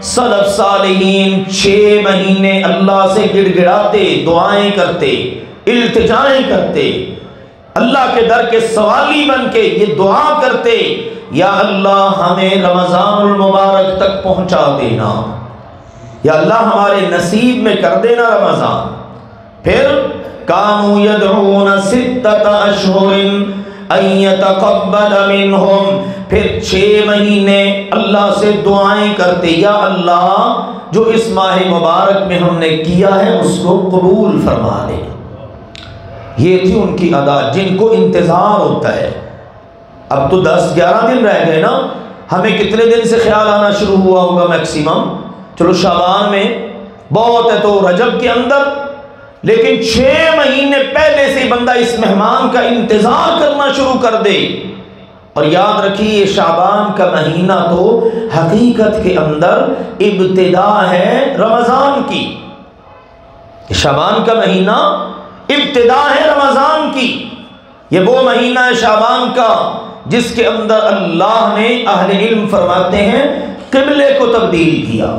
سلف صالحین 6 مہینے اللہ سے گڑ گڑاتے، دعائیں کرتے، التجائیں کرتے، اللہ کے در کے سوالی بن کے یہ دعا کرتے، یا اللہ ہمیں رمضان المبارک تک پہنچا دینا، یا اللہ ہمارے نصیب میں کر دینا رمضان۔ پھر کانوا یدعون 6 اشہر ان یتقبل منہم، پھر 6 مہینے اللہ سے دعائیں کرتے، یا اللہ جو اس ماہ مبارک میں ہم نے کیا ہے اس کو قبول فرما دے۔ یہ تھی ان کی ادا جن کو انتظار ہوتا ہے۔ اب تو 10-11 دن رہ گئے نا، ہمیں کتنے دن سے خیال آنا شروع ہوا ہوگا میکسیمم؟ چلو شعبان میں بہت ہے تو رجب کے اندر، لیکن 6 مہینے پہلے سے بندہ اس مہمان کا انتظار کرنا شروع کر دے۔ اور یاد رکھیے شعبان کا مہینہ تو حقیقت کے اندر ابتدا ہے رمضان کی۔ شعبان کا مہینہ ابتدا ہے رمضان کی۔ یہ وہ مہینہ ہے شعبان کا جس کے اندر اللہ نے، اہل علم فرماتے ہیں، قبلے کو تبدیل کیا۔